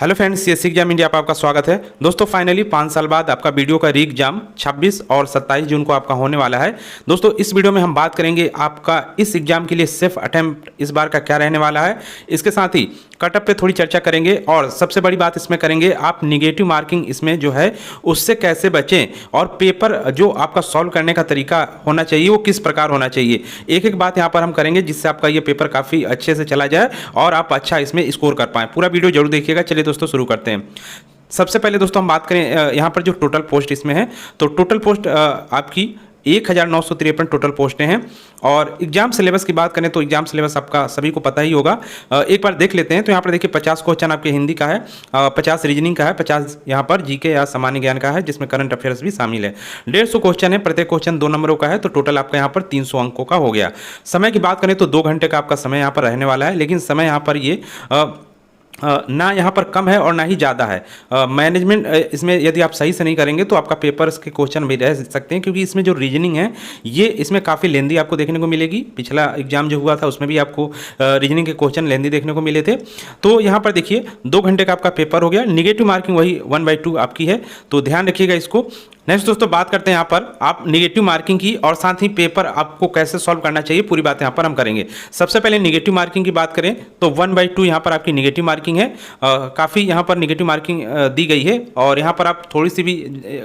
Hello friends, CSC exam India पर आपका स्वागत है। दोस्तों फाइनली 5 साल बाद आपका वीडियो का री एग्जाम 26 और 27 जून को आपका होने वाला है। दोस्तों इस वीडियो में हम बात करेंगे आपका इस एग्जाम के लिए सेफ अटेम्प्ट इस बार का क्या रहने वाला है। इसके साथ ही कटअप पे थोड़ी चर्चा करेंगे और सबसे बड़ी बात इसमें करेंगे आप निगेटिव मार्किंग इसमें जो है उससे कैसे बचें और पेपर जो आपका सॉल्व करने का तरीका होना चाहिए वो किस प्रकार होना चाहिए। एक एक बात यहाँ पर हम करेंगे जिससे आपका ये पेपर काफ़ी अच्छे से चला जाए और आप अच्छा इसमें स्कोर कर पाएँ। पूरा वीडियो जरूर देखिएगा। चलिए दोस्तों शुरू करते हैं। सबसे पहले दोस्तों हम बात करें यहाँ पर जो टोटल पोस्ट इसमें है, तो टोटल पोस्ट आपकी 1953 टोटल पोस्टें हैं। और एग्जाम सिलेबस की बात करें तो एग्जाम सिलेबस आपका सभी को पता ही होगा। एक बार देख लेते हैं। तो यहाँ पर देखिए 50 क्वेश्चन आपके हिंदी का है, 50 रीजनिंग का है, 50 यहाँ पर जीके या सामान्य ज्ञान का है जिसमें करंट अफेयर्स भी शामिल है। 150 क्वेश्चन है, प्रत्येक क्वेश्चन 2 नंबरों का है, तो टोटल आपका यहाँ पर 300 अंकों का हो गया। समय की बात करें तो 2 घंटे का आपका समय यहाँ पर रहने वाला है, लेकिन समय यहाँ पर ये ना यहाँ पर कम है और ना ही ज़्यादा है। मैनेजमेंट इसमें यदि आप सही से नहीं करेंगे तो आपका पेपर्स के क्वेश्चन भी रह सकते हैं, क्योंकि इसमें जो रीजनिंग है ये इसमें काफ़ी लेंदी आपको देखने को मिलेगी। पिछला एग्जाम जो हुआ था उसमें भी आपको रीजनिंग के क्वेश्चन लेंदी देखने को मिले थे। तो यहाँ पर देखिए 2 घंटे का आपका पेपर हो गया। निगेटिव मार्किंग वही 1/2 आपकी है, तो ध्यान रखिएगा इसको। नेक्स्ट दोस्तों बात करते हैं यहाँ पर आप निगेटिव मार्किंग की और साथ ही पेपर आपको कैसे सॉल्व करना चाहिए, पूरी बात यहाँ पर हम करेंगे। सबसे पहले निगेटिव मार्किंग की बात करें तो 1/2 यहाँ पर आपकी निगेटिव मार्किंग है। काफ़ी यहाँ पर निगेटिव मार्किंग दी गई है और यहाँ पर आप थोड़ी सी भी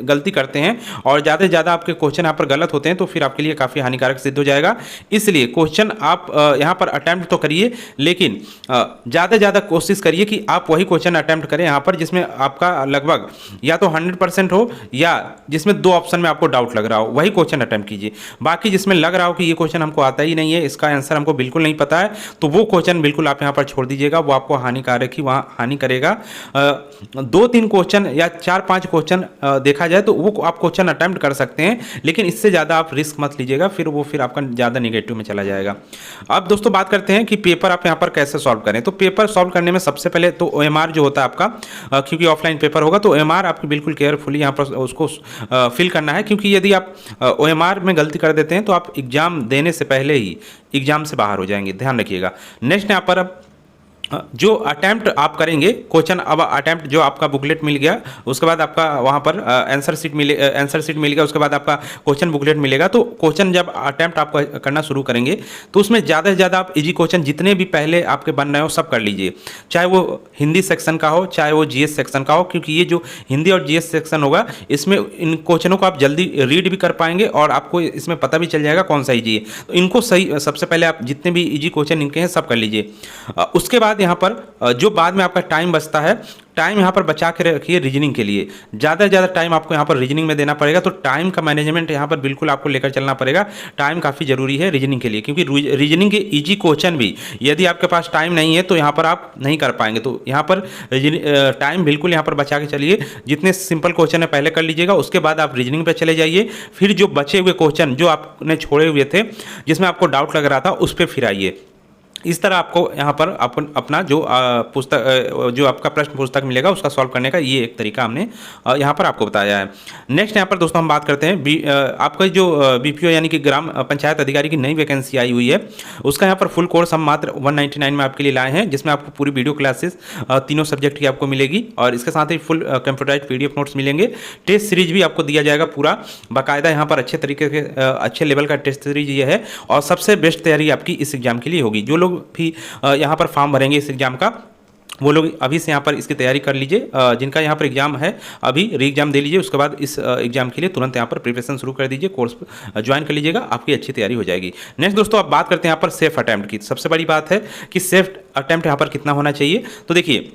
गलती करते हैं और ज़्यादा से ज़्यादा आपके क्वेश्चन यहाँ पर गलत होते हैं तो फिर आपके लिए काफ़ी हानिकारक सिद्ध हो जाएगा। इसलिए क्वेश्चन आप यहाँ पर अटैम्प्ट तो करिए, लेकिन ज़्यादा से ज़्यादा कोशिश करिए कि आप वही क्वेश्चन अटैम्प्ट करें यहाँ पर जिसमें आपका लगभग या तो 100% हो या जिसमें 2 ऑप्शन में आपको डाउट लग रहा हो, वही क्वेश्चन अटेम्प्ट कीजिए। बाकी जिसमें लग रहा हो कि ये क्वेश्चन हमको आता ही नहीं है, इसका आंसर हमको बिल्कुल नहीं पता है, तो वो क्वेश्चन बिल्कुल आप यहाँ पर छोड़ दीजिएगा, वो आपको हानिकारक ही वहाँ हानि करेगा। 2-3 क्वेश्चन या 4-5 क्वेश्चन देखा जाए तो वो आप क्वेश्चन अटेम्प्ट कर सकते हैं, लेकिन इससे ज़्यादा आप रिस्क मत लीजिएगा, फिर आपका ज़्यादा निगेटिव में चला जाएगा। अब दोस्तों बात करते हैं कि पेपर आप यहाँ पर कैसे सॉल्व करें। तो पेपर सॉल्व करने में सबसे पहले तो OMR जो होता है आपका, क्योंकि ऑफलाइन पेपर होगा तो OMR आपकी बिल्कुल केयरफुली यहाँ पर उसको फिल करना है, क्योंकि यदि आप OMR में गलती कर देते हैं तो आप एग्जाम देने से पहले ही एग्जाम से बाहर हो जाएंगे, ध्यान रखिएगा। नेक्स्ट यहाँ पर अब जो अटैम्प्ट आप करेंगे क्वेश्चन, अब अटैम्प्ट जो आपका बुकलेट मिल गया उसके बाद आपका वहाँ पर आंसर सीट मिलेगा, उसके बाद आपका क्वेश्चन बुकलेट मिलेगा। तो क्वेश्चन जब अटैम्प्ट आप करना शुरू करेंगे तो उसमें ज़्यादा से ज़्यादा आप इजी क्वेश्चन जितने भी पहले आपके बन रहे हो सब कर लीजिए, चाहे वो हिंदी सेक्शन का हो चाहे वो GS सेक्शन का हो, क्योंकि ये जो हिंदी और GS सेक्शन होगा इसमें इन क्वेश्चनों को आप जल्दी रीड भी कर पाएंगे और आपको इसमें पता भी चल जाएगा कौन सा ईजी है। तो इनको सही सबसे पहले आप जितने भी ईजी क्वेश्चन इनके हैं सब कर लीजिए। उसके बाद यहाँ पर जो बाद में आपका टाइम बचता है, टाइम यहाँ पर बचा के रखिए रीजनिंग के लिए। ज़्यादा से ज़्यादा टाइम आपको यहाँ पर रीजनिंग में देना पड़ेगा, तो टाइम का मैनेजमेंट यहाँ पर बिल्कुल आपको लेकर चलना पड़ेगा। टाइम काफ़ी ज़रूरी है रीजनिंग के लिए, क्योंकि रीजनिंग के इजी क्वेश्चन भी यदि आपके पास टाइम नहीं है तो यहाँ पर आप नहीं कर पाएंगे। तो यहाँ पर टाइम बिल्कुल यहाँ पर बचा के चलिए। जितने सिंपल क्वेश्चन है पहले कर लीजिएगा, उसके बाद आप रीजनिंग पर चले जाइए। फिर जो बचे हुए क्वेश्चन जो आपने छोड़े हुए थे जिसमें आपको डाउट लग रहा था उस पर फिर आइए। इस तरह आपको यहाँ पर अपना जो पुस्तक जो आपका प्रश्न पुस्तक मिलेगा उसका सॉल्व करने का ये एक तरीका हमने यहाँ पर आपको बताया है। नेक्स्ट यहाँ पर दोस्तों हम बात करते हैं आपका जो BPO यानी कि ग्राम पंचायत अधिकारी की नई वैकेंसी आई हुई है, उसका यहाँ पर फुल कोर्स हम मात्र 199 में आपके लिए लाए हैं, जिसमें आपको पूरी वीडियो क्लासेस तीनों सब्जेक्ट की आपको मिलेगी और इसके साथ ही फुल कंप्यूटराइज्ड PDF नोट्स मिलेंगे। टेस्ट सीरीज भी आपको दिया जाएगा पूरा बाकायदा, यहाँ पर अच्छे तरीके के अच्छे लेवल का टेस्ट सीरीज ये है और सबसे बेस्ट तैयारी आपकी इस एग्जाम के लिए होगी। जो लोग भी यहाँ पर फॉर्म भरेंगे इस एग्जाम का वो लोग अभी से यहाँ पर इसकी तैयारी कर लीजिए। जिनका यहाँ पर एग्जाम है अभी री एग्जाम दे लीजिए, उसके बाद इस एग्जाम के लिए तुरंत यहाँ पर प्रिपरेशन शुरू कर दीजिए, कोर्स ज्वाइन कर लीजिएगा, आपकी अच्छी तैयारी हो जाएगी। नेक्स्ट दोस्तों अब बात करते हैं यहाँ पर सेफ अटैम्प्ट की। सबसे बड़ी बात है कि सेफ अटैम्प्ट यहाँ पर कितना होना चाहिए। तो देखिए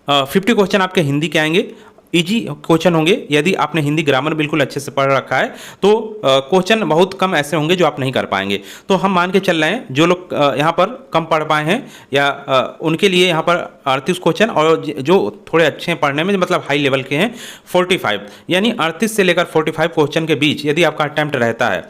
50 क्वेश्चन आपके हिंदी के आएंगे, इजी क्वेश्चन होंगे। यदि आपने हिंदी ग्रामर बिल्कुल अच्छे से पढ़ रखा है तो क्वेश्चन बहुत कम ऐसे होंगे जो आप नहीं कर पाएंगे। तो हम मान के चल रहे हैं जो लोग यहाँ पर कम पढ़ पाए हैं या उनके लिए यहाँ पर 38 क्वेश्चन, और जो थोड़े अच्छे हैं पढ़ने में मतलब हाई लेवल के हैं 45, यानी 38 से लेकर 45 क्वेश्चन के बीच यदि आपका अटैम्प्ट रहता है,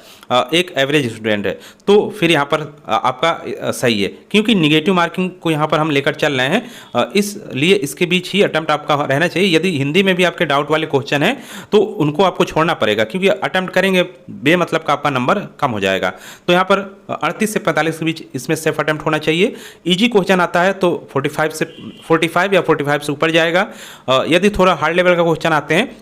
एक एवरेज स्टूडेंट है, तो फिर यहाँ पर आपका सही है, क्योंकि निगेटिव मार्किंग को यहाँ पर हम लेकर चल रहे हैं, इसलिए इसके बीच ही अटैम्प्ट आपका रहना चाहिए। यदि हिंदी में भी आपके डाउट वाले क्वेश्चन हैं तो उनको आपको छोड़ना पड़ेगा, क्योंकि अटेम्प्ट करेंगे बेमतलब का आपका नंबर कम हो जाएगा। तो यहाँ पर 38 से 45 के बीच इसमें सेफ अटेम्प्ट होना चाहिए। ईजी क्वेश्चन आता है तो 45 या 45 से ऊपर जाएगा। यदि थोड़ा हार्ड लेवल का क्वेश्चन आते हैं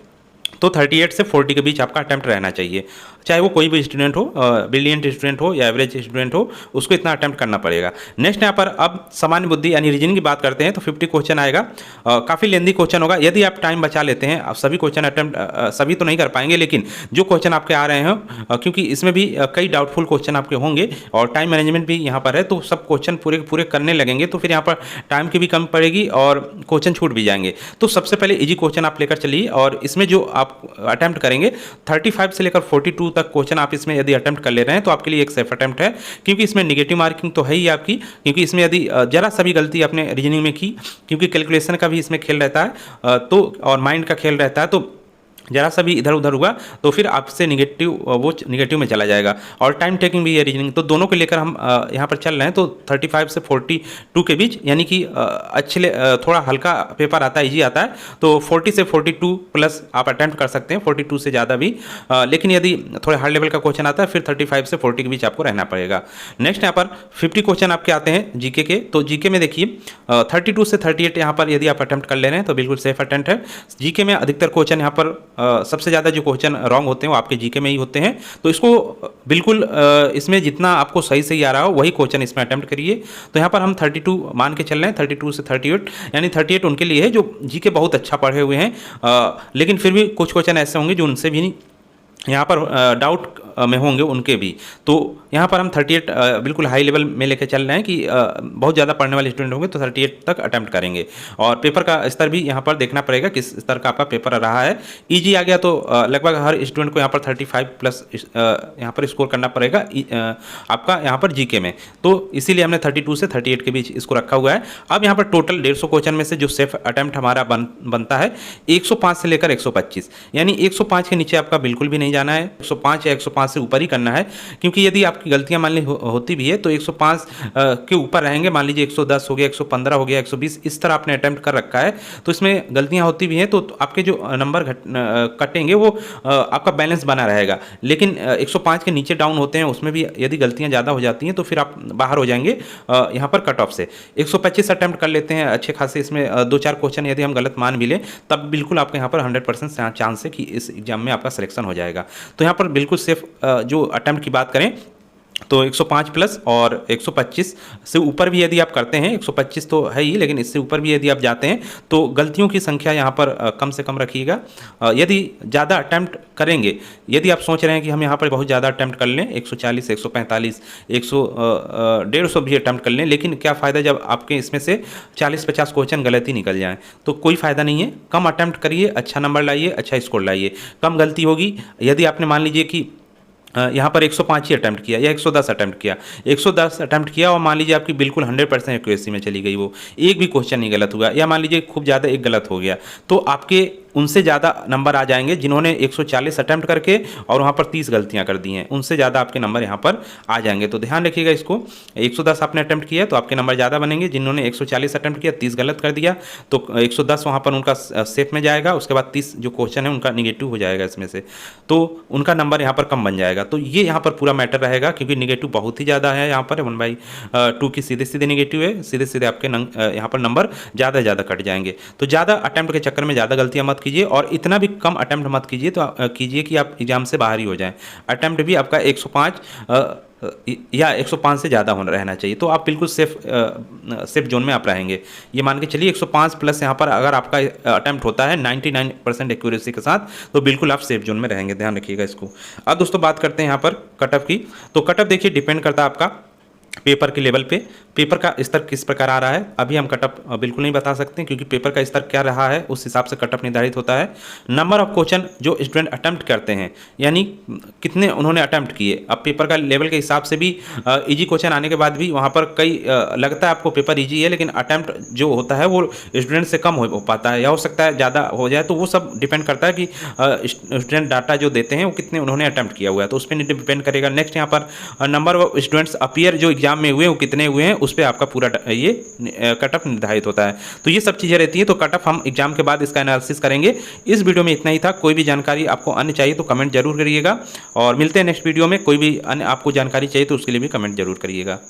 तो 38 से 40 के बीच आपका अटेम्प्ट रहना चाहिए, चाहे वो कोई भी स्टूडेंट हो, ब्रिलियंट स्टूडेंट हो या एवरेज स्टूडेंट हो, उसको इतना अटेम्प्ट करना पड़ेगा। नेक्स्ट यहाँ पर अब सामान्य बुद्धि यानी रीजनिंग की बात करते हैं तो 50 क्वेश्चन आएगा। काफ़ी लेंदी क्वेश्चन होगा। यदि आप टाइम बचा लेते हैं, आप सभी क्वेश्चन अटेम्प्ट सभी तो नहीं कर पाएंगे, लेकिन जो क्वेश्चन आपके आ रहे हैं क्योंकि इसमें भी कई डाउटफुल क्वेश्चन आपके होंगे और टाइम मैनेजमेंट भी यहाँ पर है, तो सब क्वेश्चन पूरे पूरे करने लगेंगे तो फिर यहाँ पर टाइम की भी कम पड़ेगी और क्वेश्चन छूट भी जाएंगे। तो सबसे पहले ईजी क्वेश्चन आप लेकर चलिए और इसमें जो आप अटेम्प्ट करेंगे 35 से लेकर 42 तक क्वेश्चन आप इसमें यदि अटेम्प्ट कर ले रहे हैं तो आपके लिए एक सेफ अटेम्प्ट है, क्योंकि इसमें नेगेटिव मार्किंग तो है ही आपकी, क्योंकि इसमें यदि जरा सा भी गलती आपने रीजनिंग में की, क्योंकि कैलकुलेशन का भी इसमें खेल रहता है तो और माइंड का खेल रहता है, तो जरा सा भी इधर उधर हुआ तो फिर आपसे नेगेटिव में चला जाएगा। और टाइम टेकिंग भी है रीजनिंग, तो दोनों को लेकर हम यहाँ पर चल रहे हैं। तो 35 से 42 के बीच, यानी कि अच्छे थोड़ा हल्का पेपर आता है, ईजी आता है, तो 40 से 42 प्लस आप अटेम्प्ट कर सकते हैं, 42 से ज़्यादा भी। लेकिन यदि थोड़े हार्ड लेवल का क्वेश्चन आता है फिर 35 से 40 के बीच आपको रहना पड़ेगा। नेक्स्ट यहाँ पर 50 क्वेश्चन आपके आते हैं जीके के। तो जीके में देखिए 32 से 38 यहाँ पर यदि आप अटेम्प्ट कर ले रहे हैं तो बिल्कुल सेफ अटेम्प्ट है। जीके में अधिकतर क्वेश्चन यहाँ पर सबसे ज़्यादा जो क्वेश्चन रॉन्ग होते हैं वो आपके जीके में ही होते हैं, तो इसको बिल्कुल इसमें जितना आपको सही आ रहा हो वही क्वेश्चन इसमें अटेम्प्ट करिए। तो यहाँ पर हम 32 मान के चल रहे हैं, 32 से 38, यानी 38 उनके लिए है जो जीके बहुत अच्छा पढ़े हुए हैं, लेकिन फिर भी कुछ क्वेश्चन ऐसे होंगे जो उनसे भी नहीं यहाँ पर डाउट में होंगे उनके भी। तो यहाँ पर हम 38 बिल्कुल हाई लेवल में लेकर चल रहे हैं कि बहुत ज़्यादा पढ़ने वाले स्टूडेंट होंगे तो 38 तक अटेम्प्ट करेंगे। और पेपर का स्तर भी यहाँ पर देखना पड़ेगा किस स्तर का आपका पेपर रहा है। ईजी आ गया तो लगभग हर स्टूडेंट को यहाँ पर 35 प्लस यहाँ पर स्कोर करना पड़ेगा आपका यहाँ पर जीके में, तो इसीलिए हमने 32 से 38 के बीच इसको रखा हुआ है। अब यहाँ पर टोटल 150 क्वेश्चन में से जो सेफ अटेम्प्ट हमारा बनता है 105 से लेकर 125, यानी 105 के नीचे आपका बिल्कुल भी नहीं जाना है, 105 या 105 से ऊपर ही करना है, क्योंकि यदि आपकी गलतियां मान ली होती भी है तो 105 के ऊपर रहेंगे। मान लीजिए 110 हो गया, 115 हो गया, 120, इस तरह आपने अटेम्प्ट कर रखा है तो इसमें गलतियां होती भी हैं तो आपके जो नंबर कटेंगे वो आपका बैलेंस बना रहेगा। लेकिन 105 के नीचे डाउन होते हैं उसमें भी यदि गलतियां ज़्यादा हो जाती हैं तो फिर आप बाहर हो जाएंगे यहाँ पर कट ऑफ से। 125 अटेम्प्ट कर लेते हैं अच्छे खासे, इसमें 2-4 क्वेश्चन यदि हम गलत मान भी लें तब बिल्कुल आपके यहाँ पर 100% चांस है कि इस एग्जाम में आपका सिलेक्शन हो जाएगा। तो यहाँ पर बिल्कुल सेफ जो अटेम्प्ट की बात करें तो 105 प्लस और 125 से ऊपर भी यदि आप करते हैं, 125 तो है ही, लेकिन इससे ऊपर भी यदि आप जाते हैं तो गलतियों की संख्या यहाँ पर कम से कम रखिएगा। यदि ज़्यादा अटेम्प्ट करेंगे, यदि आप सोच रहे हैं कि हम यहाँ पर बहुत ज़्यादा अटेम्प्ट कर लें, 140, 145, 150 भी अटेम्प्ट कर लें, लेकिन क्या फ़ायदा जब आपके इसमें से 40-50 क्वेश्चन गलत ही निकल जाएँ, तो कोई फ़ायदा नहीं है। कम अटेम्प्ट करिए, अच्छा नंबर लाइए, अच्छा स्कोर लाइए, कम गलती होगी। यदि आपने मान लीजिए कि यहाँ पर 105 ही अटैम्प्ट किया या 110 अटैम्प्ट किया, 110 अटैम्प्ट किया और मान लीजिए आपकी बिल्कुल 100% एक्यूरेसी में चली गई, वो एक भी क्वेश्चन नहीं गलत हुआ, या मान लीजिए खूब ज़्यादा एक गलत हो गया, तो आपके उनसे ज़्यादा नंबर आ जाएंगे जिन्होंने 140 अटैम्प्ट करके और वहाँ पर 30 गलतियाँ कर दी हैं, उनसे ज़्यादा आपके नंबर यहाँ पर आ जाएंगे। तो ध्यान रखिएगा इसको, 110 आपने अटैम्प्ट किया तो आपके नंबर ज़्यादा बनेंगे। जिन्होंने 140 अटैम्प्ट किया 30 गलत कर दिया तो 110 वहाँ पर उनका सेफ में जाएगा, उसके बाद 30 जो क्वेश्चन है उनका निगेटिव हो जाएगा इसमें से, तो उनका नंबर यहाँ पर कम बन जाएगा। तो ये यहाँ पर पूरा मैटर रहेगा, क्योंकि निगेटिव बहुत ही ज़्यादा है यहाँ पर, 1/2 की सीधे सीधे निगेटिव है, सीधे सीधे आपके यहाँ पर नंबर ज़्यादा ज़्यादा कट जाएंगे। तो ज़्यादा अटैम्प्ट के चक्कर में ज़्यादा गलतियाँ मत कीजिए और इतना भी कम अटैम्प्ट मत कीजिए तो कीजिए कि आप एग्जाम से बाहर ही हो जाएं। अटैम्प्ट भी आपका 105 या 105 से ज़्यादा होना रहना चाहिए, तो आप बिल्कुल सेफ जोन में आप रहेंगे। ये मान के चलिए 105 प्लस यहाँ पर अगर आपका अटैम्प्ट होता है 99% एक्यूरेसी के साथ, तो बिल्कुल आप सेफ जोन में रहेंगे, ध्यान रखिएगा इसको। अब दोस्तों बात करते हैं यहाँ पर कटअप की। तो कटअप देखिए डिपेंड करता है आपका पेपर के लेवल पे, पेपर का स्तर किस प्रकार आ रहा है। अभी हम कटअप बिल्कुल नहीं बता सकते क्योंकि पेपर का स्तर क्या रहा है उस हिसाब से कटअप निर्धारित होता है। नंबर ऑफ क्वेश्चन जो स्टूडेंट अटेम्प्ट करते हैं, यानी कितने उन्होंने अटेम्प्ट किए, अब पेपर का लेवल के हिसाब से भी इजी क्वेश्चन आने के बाद भी वहाँ पर कई लगता है आपको पेपर ईजी है, लेकिन अटेम्प्ट जो होता है वो स्टूडेंट से कम हो पाता है, या हो सकता है ज़्यादा हो जाए। तो वो सब डिपेंड करता है कि स्टूडेंट डाटा जो देते हैं वो कितने उन्होंने अटेम्प्ट किया हुआ है, तो उस पर डिपेंड करेगा। नेक्स्ट यहाँ पर नंबर ऑफ स्टूडेंट्स अपीयर जो एग्जाम में हुए वो कितने हुए हैं उस पर आपका पूरा ये कट ऑफ निर्धारित होता है। तो ये सब चीज़ें रहती हैं। तो कट ऑफ हम एग्जाम के बाद इसका एनालिसिस करेंगे। इस वीडियो में इतना ही था। कोई भी जानकारी आपको अन्य चाहिए तो कमेंट जरूर करिएगा और मिलते हैं नेक्स्ट वीडियो में। कोई भी अन्य आपको जानकारी चाहिए तो उसके लिए भी कमेंट जरूर करिएगा।